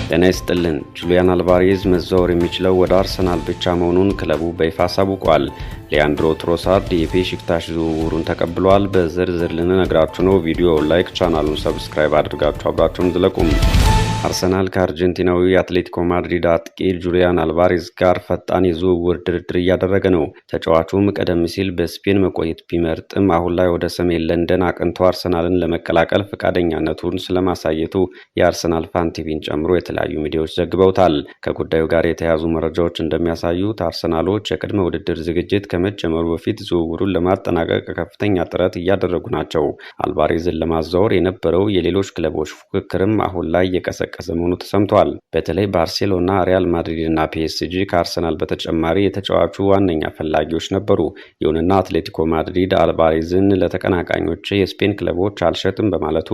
ጤና ይስጥልን። ጁሊያን አልቫሬዝ መዛወር የሚችለው ወደ አርሰናል ብቻ መሆኑን ክለቡ በይፋ አሳውቋል። ሊያንድሮ ትሮሳርድ የቤሺክታሽ ዝውውሩን ተቀብሏል። በዝርዝር ልንነግራችሁ ነው። ቪዲዮ ላይክ፣ ቻናሉን ሰብስክራይብ አድርጋችሁ አብራችሁን ዝለቁም። አርሰናል ከአርጀንቲናዊ አትሌቲኮ ማድሪድ አጥቂ ጁሊያን አልቫሬዝ ጋር ፈጣን የዝውውር ድርድር እያደረገ ነው። ተጫዋቹም ቀደም ሲል በስፔን መቆየት ቢመርጥም አሁን ላይ ወደ ሰሜን ለንደን አቅንቶ አርሰናልን ለመቀላቀል ፈቃደኛነቱን ስለማሳየቱ የአርሰናል ፋን ቲቪን ጨምሮ የተለያዩ ሚዲያዎች ዘግበውታል። ከጉዳዩ ጋር የተያዙ መረጃዎች እንደሚያሳዩት አርሰናሎች የቅድመ ውድድር ዝግጅት ከመጀመሩ በፊት ዝውውሩን ለማጠናቀቅ ከፍተኛ ጥረት እያደረጉ ናቸው። አልቫሬዝን ለማዛወር የነበረው የሌሎች ክለቦች ፉክክርም አሁን ላይ የቀሰቀሰ መሆኑ ተሰምቷል። በተለይ ባርሴሎና፣ ሪያል ማድሪድ እና ፒኤስጂ ከአርሰናል በተጨማሪ የተጫዋቹ ዋነኛ ፈላጊዎች ነበሩ። ይሁንና አትሌቲኮ ማድሪድ አልቫሬዝን ለተቀናቃኞች የስፔን ክለቦች አልሸጥም በማለቱ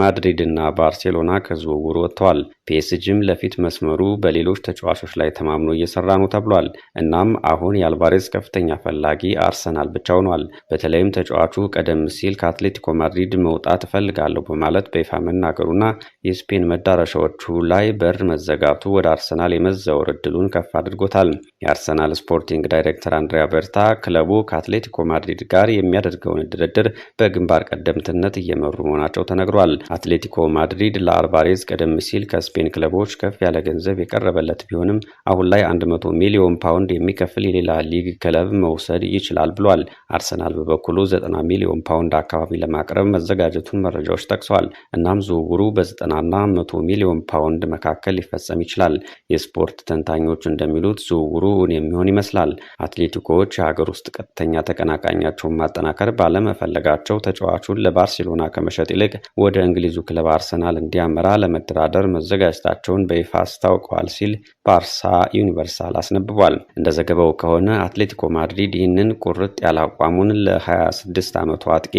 ማድሪድ እና ባርሴሎና ከዝውውሩ ወጥተዋል። ፒኤስጂም ለፊት መስመሩ በሌሎች ተጫዋቾች ላይ ተማምኖ እየሰራ ነው ተብሏል። እናም አሁን የአልቫሬዝ ከፍተኛ ፈላጊ አርሰናል ብቻ ሆኗል። በተለይም ተጫዋቹ ቀደም ሲል ከአትሌቲኮ ማድሪድ መውጣት እፈልጋለሁ በማለት በይፋ መናገሩና የስፔን መዳረሻዎቹ ላይ በር መዘጋቱ ወደ አርሰናል የመዛወር እድሉን ከፍ አድርጎታል። የአርሰናል ስፖርቲንግ ዳይሬክተር አንድሪያ ቤርታ ክለቡ ከአትሌቲኮ ማድሪድ ጋር የሚያደርገውን ድርድር በግንባር ቀደምትነት እየመሩ መሆናቸው ተነግሯል። አትሌቲኮ ማድሪድ ለአልቫሬዝ ቀደም ሲል ከስፔን ክለቦች ከፍ ያለ ገንዘብ የቀረበለት ቢሆንም አሁን ላይ 100 ሚሊዮን ፓውንድ የሚከፍል የሌላ ሊግ ክለብ መውሰድ ይችላል ብሏል። አርሰናል በበኩሉ 90 ሚሊዮን ፓውንድ አካባቢ ለማቅረብ መዘጋጀቱን መረጃዎች ጠቅሰዋል። እናም ዝውውሩ በ90ና 100 ሚሊዮን ፓውንድ መካከል ሊፈጸም ይችላል። የስፖርት ተንታኞች እንደሚሉት ዝውውሩ የሚሆን ይመስላል። አትሌቲኮዎች የሀገር ውስጥ ቀጥተኛ ተቀናቃኛቸውን ማጠናከር ባለመፈለጋቸው ተጫዋቹን ለባርሴሎና ከመሸጥ ይልቅ ወደ እንግሊዙ ክለብ አርሰናል እንዲያመራ ለመደራደር መዘጋጀታቸውን በይፋ አስታውቀዋል ሲል ባርሳ ዩኒቨርሳል አስነብቧል። እንደ ዘገባው ከሆነ አትሌቲኮ ማድሪድ ይህንን ቁርጥ ያለ አቋሙን ለ26 ዓመቱ አጥቂ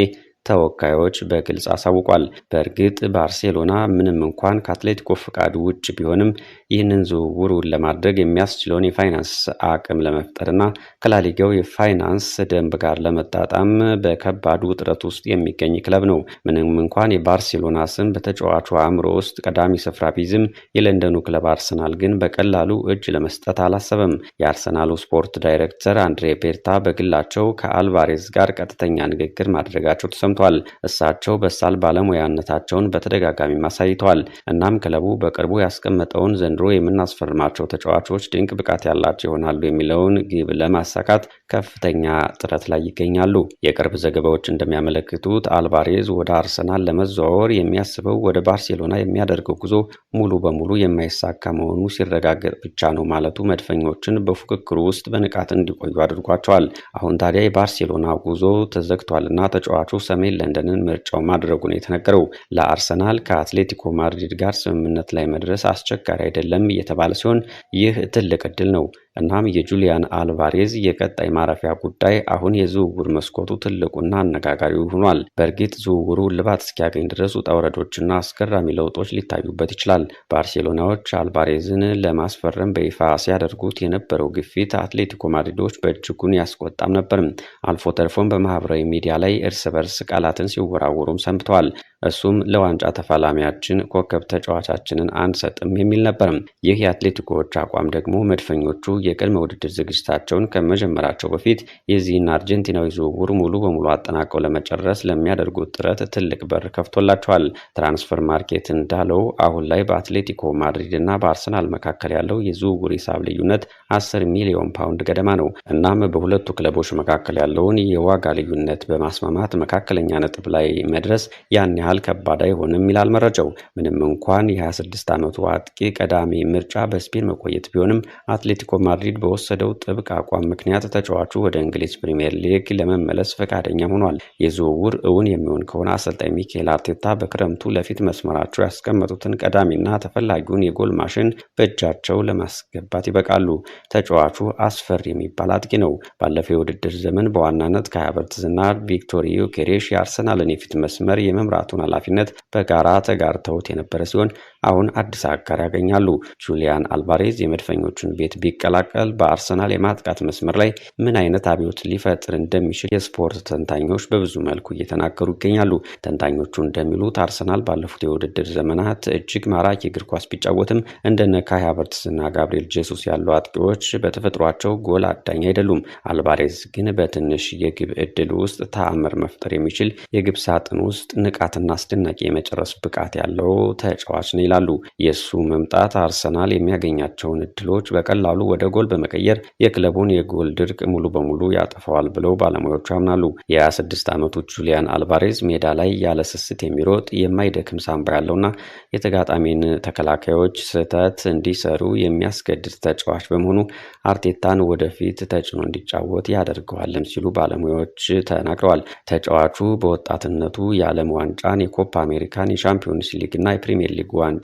ተወካዮች በግልጽ አሳውቋል። በእርግጥ ባርሴሎና ምንም እንኳን ከአትሌቲኮ ፍቃድ ውጭ ቢሆንም ይህንን ዝውውሩን ለማድረግ የሚያስችለውን የፋይናንስ አቅም ለመፍጠርና ከላሊጋው የፋይናንስ ደንብ ጋር ለመጣጣም በከባድ ውጥረት ውስጥ የሚገኝ ክለብ ነው። ምንም እንኳን የባርሴሎና ስም በተጫዋቹ አእምሮ ውስጥ ቀዳሚ ስፍራ ቢይዝም የለንደኑ ክለብ አርሰናል ግን በቀላሉ እጅ ለመስጠት አላሰበም። የአርሰናሉ ስፖርት ዳይሬክተር አንድሬ ቤርታ በግላቸው ከአልቫሬዝ ጋር ቀጥተኛ ንግግር ማድረጋቸው ተሰምቷል። እሳቸው በሳል ባለሙያነታቸውን በተደጋጋሚ አሳይተዋል። እናም ክለቡ በቅርቡ ያስቀመጠውን ዘንድሮ የምናስፈርማቸው ተጫዋቾች ድንቅ ብቃት ያላቸው ይሆናሉ የሚለውን ግብ ለማሳካት ከፍተኛ ጥረት ላይ ይገኛሉ። የቅርብ ዘገባዎች እንደሚያመለክቱት አልቫሬዝ ወደ አርሰናል ለመዘዋወር የሚያስበው ወደ ባርሴሎና የሚያደርገው ጉዞ ሙሉ በሙሉ የማይሳካ መሆኑ ሲረጋገጥ ብቻ ነው ማለቱ መድፈኞችን በፉክክሩ ውስጥ በንቃት እንዲቆዩ አድርጓቸዋል። አሁን ታዲያ የባርሴሎና ጉዞ ተዘግቷልና ተጫዋቹ ሰሜን ለንደንን ምርጫው ማድረጉን የተነገረው። ለአርሰናል ከአትሌቲኮ ማድሪድ ጋር ስምምነት ላይ መድረስ አስቸጋሪ አይደለም እየተባለ ሲሆን ይህ ትልቅ እድል ነው። እናም የጁሊያን አልቫሬዝ የቀጣይ ማረፊያ ጉዳይ አሁን የዝውውር መስኮቱ ትልቁና አነጋጋሪው ሆኗል። በእርግጥ ዝውውሩ እልባት እስኪያገኝ ድረስ ውጣ ውረዶችና አስገራሚ ለውጦች ሊታዩበት ይችላል። ባርሴሎናዎች አልቫሬዝን ለማስፈረም በይፋ ሲያደርጉት የነበረው ግፊት አትሌቲኮ ማድሪዶች በእጅጉን ያስቆጣም ነበር። አልፎ ተርፎም በማህበራዊ ሚዲያ ላይ እርስ በርስ ቃላትን ሲወራወሩም ሰንብተዋል። እሱም ለዋንጫ ተፋላሚያችን ኮከብ ተጫዋቻችንን አንሰጥም የሚል ነበር። ይህ የአትሌቲኮዎች አቋም ደግሞ መድፈኞቹ የቅድመ ውድድር ዝግጅታቸውን ከመጀመራቸው በፊት የዚህን አርጀንቲናዊ ዝውውር ሙሉ በሙሉ አጠናቀው ለመጨረስ ለሚያደርጉት ጥረት ትልቅ በር ከፍቶላቸዋል። ትራንስፈር ማርኬት እንዳለው አሁን ላይ በአትሌቲኮ ማድሪድ እና በአርሰናል መካከል ያለው የዝውውር ሂሳብ ልዩነት 10 ሚሊዮን ፓውንድ ገደማ ነው። እናም በሁለቱ ክለቦች መካከል ያለውን የዋጋ ልዩነት በማስማማት መካከለኛ ነጥብ ላይ መድረስ ያን ያህል ከባድ አይሆንም ይላል መረጃው። ምንም እንኳን የ26 ዓመቱ አጥቂ ቀዳሚ ምርጫ በስፔን መቆየት ቢሆንም አትሌቲኮ ማድሪድ በወሰደው ጥብቅ አቋም ምክንያት ተጫዋቹ ወደ እንግሊዝ ፕሪሚየር ሊግ ለመመለስ ፈቃደኛ ሆኗል። የዝውውር እውን የሚሆን ከሆነ አሰልጣኝ ሚኬል አርቴታ በክረምቱ ለፊት መስመራቸው ያስቀመጡትን ቀዳሚና ተፈላጊውን የጎል ማሽን በእጃቸው ለማስገባት ይበቃሉ። ተጫዋቹ አስፈሪ የሚባል አጥቂ ነው። ባለፈው የውድድር ዘመን በዋናነት ካይ ሃቨርትዝና ቪክቶር ዮኬሬሽ የአርሰናልን የፊት መስመር የመምራቱን ኃላፊነት በጋራ ተጋርተውት የነበረ ሲሆን አሁን አዲስ አጋር ያገኛሉ። ጁሊያን አልቫሬዝ የመድፈኞቹን ቤት ቢቀላቀል በአርሰናል የማጥቃት መስመር ላይ ምን አይነት አብዮት ሊፈጥር እንደሚችል የስፖርት ተንታኞች በብዙ መልኩ እየተናገሩ ይገኛሉ። ተንታኞቹ እንደሚሉት አርሰናል ባለፉት የውድድር ዘመናት እጅግ ማራኪ እግር ኳስ ቢጫወትም እንደነ ካይ ሃቨርትስና ጋብሪኤል ጄሱስ ያሉ አጥቂዎች በተፈጥሯቸው ጎል አዳኝ አይደሉም። አልቫሬዝ ግን በትንሽ የግብ ዕድል ውስጥ ተአምር መፍጠር የሚችል የግብ ሳጥን ውስጥ ንቃትና አስደናቂ የመጨረስ ብቃት ያለው ተጫዋች ነው ይላሉ። የሱ መምጣት አርሰናል የሚያገኛቸውን እድሎች በቀላሉ ወደ ጎል በመቀየር የክለቡን የጎል ድርቅ ሙሉ በሙሉ ያጠፋዋል ብለው ባለሙያዎቹ ያምናሉ። የ26 ዓመቱ ጁሊያን አልቫሬዝ ሜዳ ላይ ያለ ስስት የሚሮጥ የማይደክም ሳምባ ያለውና የተጋጣሚን ተከላካዮች ስህተት እንዲሰሩ የሚያስገድድ ተጫዋች በመሆኑ አርቴታን ወደፊት ተጭኖ እንዲጫወት ያደርገዋልም ሲሉ ባለሙያዎች ተናግረዋል። ተጫዋቹ በወጣትነቱ የዓለም ዋንጫን፣ የኮፓ አሜሪካን፣ የሻምፒዮንስ ሊግ እና የፕሪሚየር ሊግ ዋንጫዎችን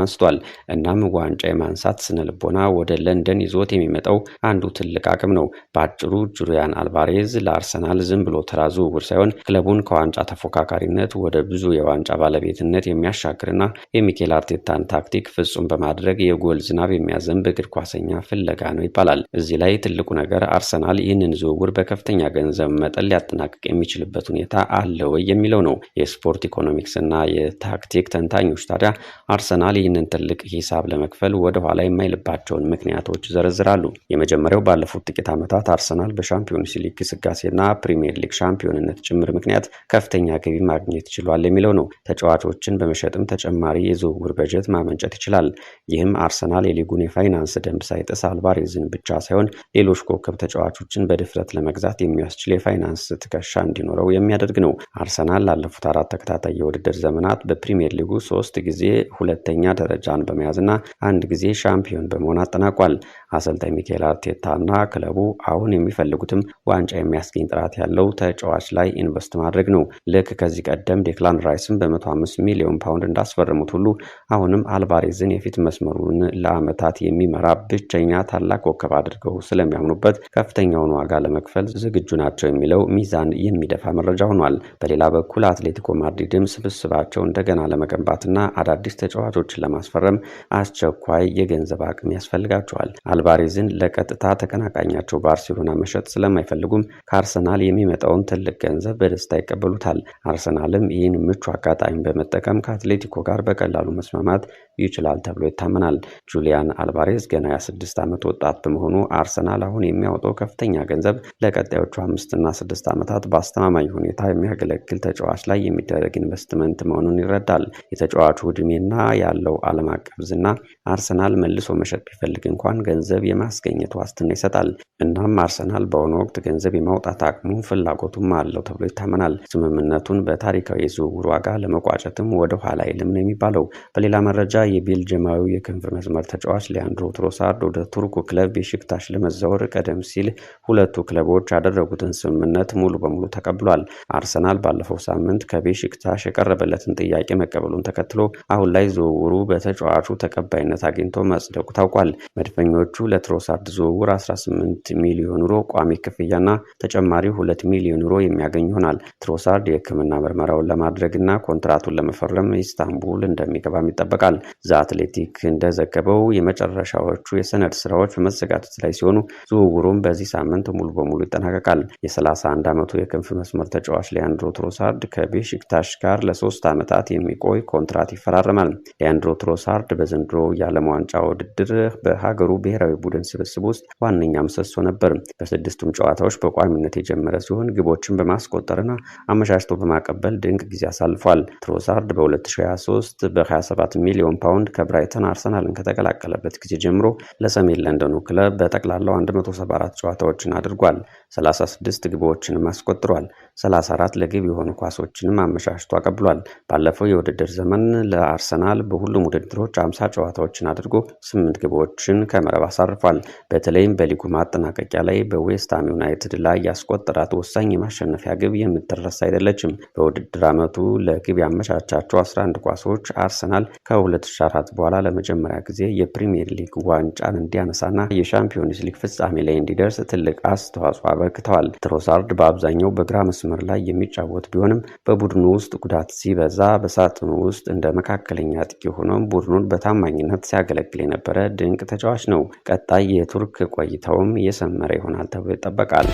አንስቷል። እናም ዋንጫ የማንሳት ስነ ልቦና ወደ ለንደን ይዞት የሚመጣው አንዱ ትልቅ አቅም ነው። በአጭሩ ጁሊያን አልቫሬዝ ለአርሰናል ዝም ብሎ ተራ ዝውውር ሳይሆን ክለቡን ከዋንጫ ተፎካካሪነት ወደ ብዙ የዋንጫ ባለቤትነት የሚያሻግርና የሚኬል አርቴታን ታክቲክ ፍጹም በማድረግ የጎል ዝናብ የሚያዘንብ እግር ኳሰኛ ፍለጋ ነው ይባላል። እዚህ ላይ ትልቁ ነገር አርሰናል ይህንን ዝውውር በከፍተኛ ገንዘብ መጠን ሊያጠናቅቅ የሚችልበት ሁኔታ አለ ወይ የሚለው ነው። የስፖርት ኢኮኖሚክስ እና የታክቲክ ተንታኞች ታዲያ አርሰናል ይህንን ትልቅ ሂሳብ ለመክፈል ወደ ኋላ የማይልባቸውን ምክንያቶች ይዘረዝራሉ። የመጀመሪያው ባለፉት ጥቂት ዓመታት አርሰናል በሻምፒዮንስ ሊግ ግስጋሴና ፕሪሚየር ሊግ ሻምፒዮንነት ጭምር ምክንያት ከፍተኛ ገቢ ማግኘት ችሏል የሚለው ነው። ተጫዋቾችን በመሸጥም ተጨማሪ የዝውውር በጀት ማመንጨት ይችላል። ይህም አርሰናል የሊጉን የፋይናንስ ደንብ ሳይጥስ አልቫሬዝን ብቻ ሳይሆን ሌሎች ኮከብ ተጫዋቾችን በድፍረት ለመግዛት የሚያስችል የፋይናንስ ትከሻ እንዲኖረው የሚያደርግ ነው። አርሰናል ላለፉት 4 ተከታታይ የውድድር ዘመናት በፕሪሚየር ሊጉ 3 ጊዜ ሁለተኛ ደረጃን በመያዝና 1 ጊዜ ሻምፒዮን በመሆን አጠናቋል። አሰልጣኝ ሚኬል አርቴታና ክለቡ አሁን የሚፈልጉትም ዋንጫ የሚያስገኝ ጥራት ያለው ተጫዋች ላይ ኢንቨስት ማድረግ ነው። ልክ ከዚህ ቀደም ዴክላን ራይስን በ105 ሚሊዮን ፓውንድ እንዳስፈረሙት ሁሉ አሁንም አልቫሬዝን የፊት መስመሩን ለዓመታት የሚመራ ብቸኛ ታላቅ ኮከብ አድርገው ስለሚያምኑበት ከፍተኛውን ዋጋ ለመክፈል ዝግጁ ናቸው የሚለው ሚዛን የሚደፋ መረጃ ሆኗል። በሌላ በኩል አትሌቲኮ ማድሪድም ስብስባቸው እንደገና ለመገንባትና አዳዲስ ተጫዋቾችን ለማስፈረም አስቸኳይ የገንዘብ አቅም ያስፈልጋቸዋል። አልቫሬዝን ለቀጥታ ተቀናቃኛቸው ባርሴሎና መሸጥ ስለማይፈልጉም ከአርሰናል የሚመጣውን ትልቅ ገንዘብ በደስታ ይቀበሉታል። አርሰናልም ይህን ምቹ አጋጣሚ በመጠቀም ከአትሌቲኮ ጋር በቀላሉ መስማማት ይችላል ተብሎ ይታመናል። ጁሊያን አልቫሬዝ ገና የ26 ዓመት ወጣት በመሆኑ አርሰናል አሁን የሚያወጣው ከፍተኛ ገንዘብ ለቀጣዮቹ 5 እና 6 ዓመታት በአስተማማኝ ሁኔታ የሚያገለግል ተጫዋች ላይ የሚደረግ ኢንቨስትመንት መሆኑን ይረዳል። የተጫዋቹ ዕድሜና ያለው ዓለም አቀፍ ዝና አርሰናል መልሶ መሸጥ ቢፈልግ እንኳን ገንዘብ የማስገኘት ዋስትና ይሰጣል። እናም አርሰናል በአሁኑ ወቅት ገንዘብ የማውጣት አቅሙ ፍላጎቱም አለው ተብሎ ይታመናል። ስምምነቱን በታሪካዊ የዝውውር ዋጋ ለመቋጨትም ወደ ኋላ አይልም ነው የሚባለው። በሌላ መረጃ የቤልጅማዊ የክንፍ መስመር ተጫዋች ሊያንድሮ ትሮሳርድ ወደ ቱርኩ ክለብ ቤሺክታሽ ለመዛወር ቀደም ሲል ሁለቱ ክለቦች ያደረጉትን ስምምነት ሙሉ በሙሉ ተቀብሏል። አርሰናል ባለፈው ሳምንት ከቤሺክታሽ የቀረበለትን ጥያቄ መቀበሉን ተከትሎ አሁን ላይ ዝውውሩ በተጫዋቹ ተቀባይነት አግኝቶ መጽደቁ ታውቋል። መድፈኞቹ ለትሮሳርድ ዝውውር 18 ሚሊዮን ዩሮ ቋሚ ክፍያና ተጨማሪ 2 ሚሊዮን ዩሮ የሚያገኝ ይሆናል። ትሮሳርድ የሕክምና ምርመራውን ለማድረግና ኮንትራቱን ለመፈረም ኢስታንቡል እንደሚገባም ይጠበቃል። ዘ አትሌቲክ እንደዘገበው የመጨረሻዎቹ የሰነድ ስራዎች በመዘጋጀት ላይ ሲሆኑ ዝውውሩም በዚህ ሳምንት ሙሉ በሙሉ ይጠናቀቃል። የ31 ዓመቱ የክንፍ መስመር ተጫዋች ሊያንድሮ ትሮሳርድ ከቤሺክታሽ ጋር ለ3 ዓመታት የሚቆይ ኮንትራት ይፈራረማል። ሊያንድሮ ትሮሳርድ በዘንድሮ የዓለም ዋንጫ ውድድር በሀገሩ ብሔራዊ ቡድን ስብስብ ውስጥ ዋነኛ ምሰሶ ነበር። በ6ቱም ጨዋታዎች በቋሚነት የጀመረ ሲሆን ግቦችን በማስቆጠርና አመቻችቶ በማቀበል ድንቅ ጊዜ አሳልፏል። ትሮሳርድ በ2023 በ27 ሚሊዮን ፓውንድ ከብራይተን አርሰናልን ከተቀላቀለበት ጊዜ ጀምሮ ለሰሜን ለንደኑ ክለብ በጠቅላላው 174 ጨዋታዎችን አድርጓል። 36 ግቦችንም አስቆጥሯል። 34 ለግብ የሆኑ ኳሶችንም አመቻችቶ አቀብሏል። ባለፈው የውድድር ዘመን ለአርሰናል በሁሉም ውድድሮች 50 ጨዋታዎችን አድርጎ 8 ግቦችን ከመረብ አሳርፏል። በተለይም በሊጉ ማጠናቀቂያ ላይ በዌስትሃም ዩናይትድ ላይ ያስቆጠራት ወሳኝ የማሸነፊያ ግብ የምትረሳ አይደለችም። በውድድር ዓመቱ ለግብ ያመቻቻቸው 11 ኳሶች አርሰናል ከ2004 በኋላ ለመጀመሪያ ጊዜ የፕሪሚየር ሊግ ዋንጫን እንዲያነሳና የሻምፒዮንስ ሊግ ፍጻሜ ላይ እንዲደርስ ትልቅ አስተዋጽኦ አበርክተዋል። ትሮሳርድ በአብዛኛው በግራ መስመር ላይ የሚጫወት ቢሆንም በቡድኑ ውስጥ ጉዳት ሲበዛ በሳጥኑ ውስጥ እንደ መካከለኛ አጥቂ ሆኖም ቡድኑን በታማኝነት ሲያገለግል የነበረ ድንቅ ተጫዋች ነው። ቀጣይ የቱርክ ቆይታውም እየሰመረ ይሆናል ተብሎ ይጠበቃል።